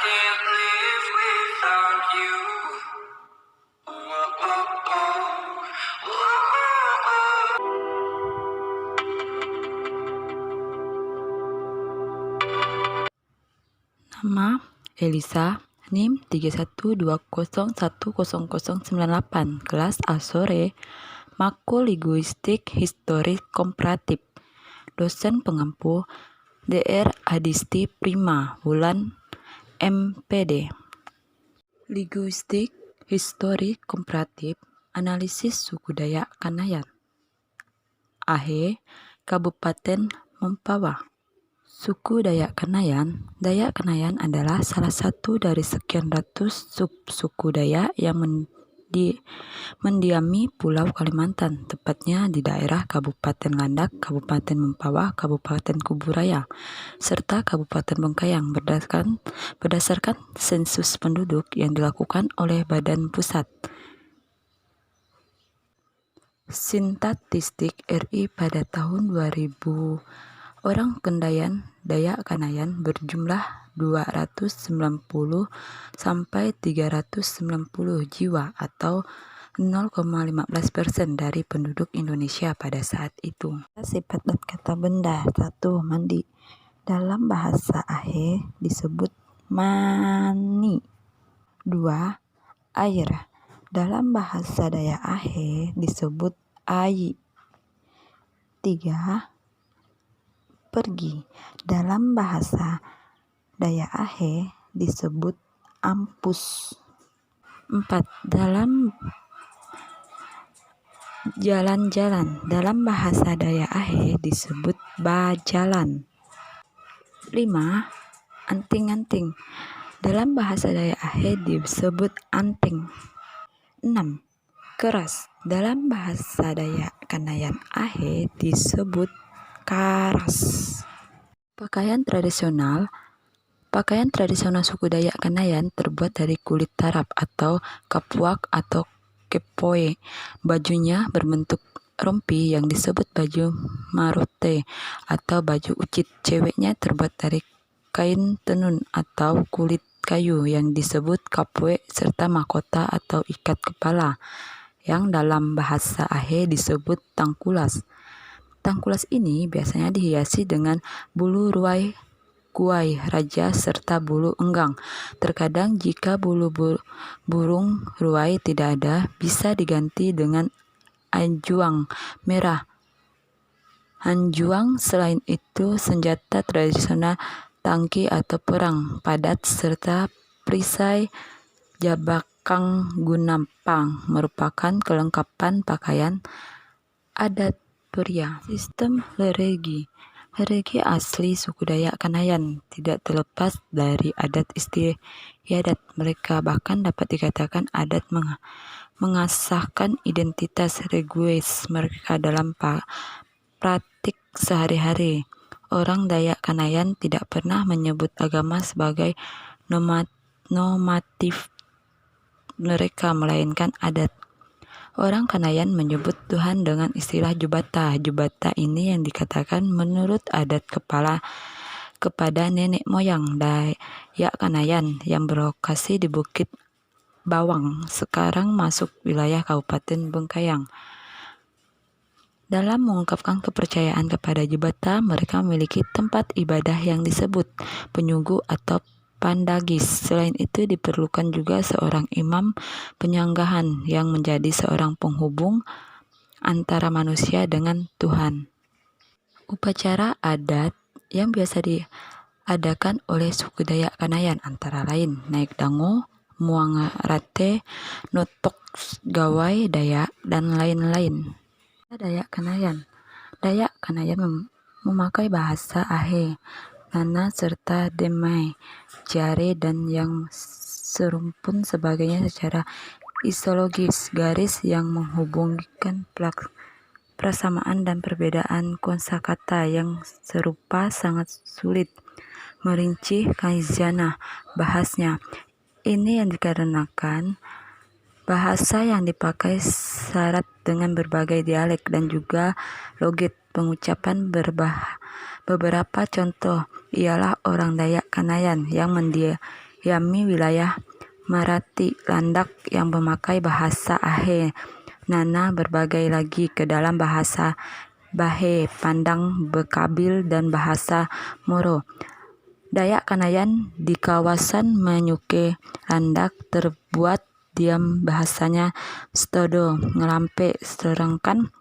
can't live without you. Whoa, oh, oh. Whoa, oh, oh. Nama Elisa, NIM 3120100098, kelas A sore, Makul Linguistik Historik Komparatif. Dosen pengampu Dr. Adisti Prima Wulan, MPD. Linguistik Historik Komparatif, Analisis Suku Dayak Kanayan. AHE, Kabupaten Mempawah. Suku Dayak Kanayan. Dayak Kanayan adalah salah satu dari sekian ratus sub-suku Dayak yang mendiami Pulau Kalimantan, tepatnya di daerah Kabupaten Landak, Kabupaten Mempawah, Kabupaten Kuburaya, serta Kabupaten Bengkayang berdasarkan sensus penduduk yang dilakukan oleh Badan Pusat Statistik RI pada tahun 2000. Orang Kendayan Dayak Kanayan berjumlah 290 sampai 390 jiwa atau 0,15% dari penduduk Indonesia pada saat itu. Sifat dan kata benda. 1. Mandi. Dalam bahasa AHE disebut mani. 2. Air. Dalam bahasa Dayak AHE disebut ai. 3. Pergi. Dalam bahasa Dayak AHE disebut ampus. 4. Dalam jalan-jalan. Dalam bahasa Dayak AHE disebut bajalan. 5. Anting-anting. Dalam bahasa Dayak AHE disebut anting. 6. Keras. Dalam bahasa Dayak Kanayan AHE disebut karas. Pakaian tradisional. Pakaian tradisional suku Dayak Kanayan terbuat dari kulit tarap atau kapuak atau kepoe. Bajunya berbentuk rompi yang disebut baju marote atau baju ucit. Ceweknya terbuat dari kain tenun atau kulit kayu yang disebut kapoe serta mahkota atau ikat kepala yang dalam bahasa AHE disebut tangkulas. Tangkulas ini biasanya dihiasi dengan bulu ruai kuai raja serta bulu enggang. Terkadang jika bulu burung ruai tidak ada, bisa diganti dengan anjuang merah. Anjuang selain itu senjata tradisional tangki atau perang padat serta perisai jabakang gunampang merupakan kelengkapan pakaian adat pria. Sistem leregi. Leregi asli suku Dayak Kanayan tidak terlepas dari adat istiadat mereka, bahkan dapat dikatakan adat mengasahkan identitas religius mereka dalam praktik sehari-hari. Orang Dayak Kanayan tidak pernah menyebut agama sebagai normatif mereka, melainkan adat. Orang Kanayan menyebut Tuhan dengan istilah Jubata. Jubata ini yang dikatakan menurut adat kepada nenek moyang Dayak Kanayan yang berlokasi di Bukit Bawang, sekarang masuk wilayah Kabupaten Bengkayang. Dalam mengungkapkan kepercayaan kepada Jubata, mereka memiliki tempat ibadah yang disebut penyugu atau pandagis. Selain itu diperlukan juga seorang imam penyanggahan yang menjadi seorang penghubung antara manusia dengan Tuhan. Upacara adat yang biasa diadakan oleh suku Dayak Kanayan antara lain naik dango, muang rate, notok gawai Dayak, dan lain-lain. Dayak Kanayan. Dayak Kanayan memakai bahasa AHE, Nana serta Demai, Jare dan yang serumpun sebagainya secara isiologis. Garis yang menghubungkan persamaan dan perbedaan kosakata yang serupa sangat sulit merinci kajian bahasnya. Ini yang dikarenakan bahasa yang dipakai syarat dengan berbagai dialek dan juga logat pengucapan beberapa contoh ialah orang Dayak Kanayan yang Yami wilayah Marathi Landak yang memakai bahasa Ahe. Nana berbagai lagi ke dalam bahasa Bahe, Pandang, Bekabil, dan bahasa Moro. Dayak Kanayan di kawasan Menyuke Landak terbuat diam bahasanya Stodo, Ngelampe, sedangkan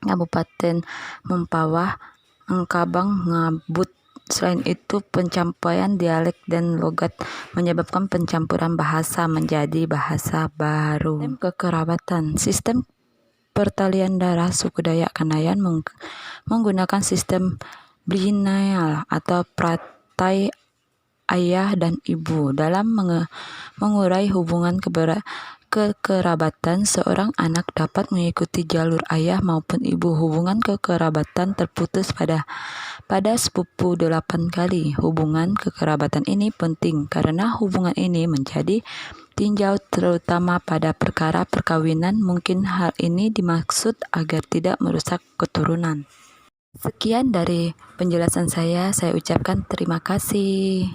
Kabupaten Mempawah, Engkabang, Ngabut. Selain itu, pencapaian dialek dan logat menyebabkan pencampuran bahasa menjadi bahasa baru. Sistem kekerabatan. Sistem pertalian darah suku Dayak Kanayan menggunakan sistem bilineal atau pratai ayah dan ibu. Dalam mengurai hubungan kekerabatan, seorang anak dapat mengikuti jalur ayah maupun ibu. Hubungan kekerabatan terputus pada sepupu 8 kali. Hubungan kekerabatan ini penting karena hubungan ini menjadi tinjau terutama pada perkara perkawinan. Mungkin hal ini dimaksud agar tidak merusak keturunan. Sekian dari penjelasan saya ucapkan terima kasih.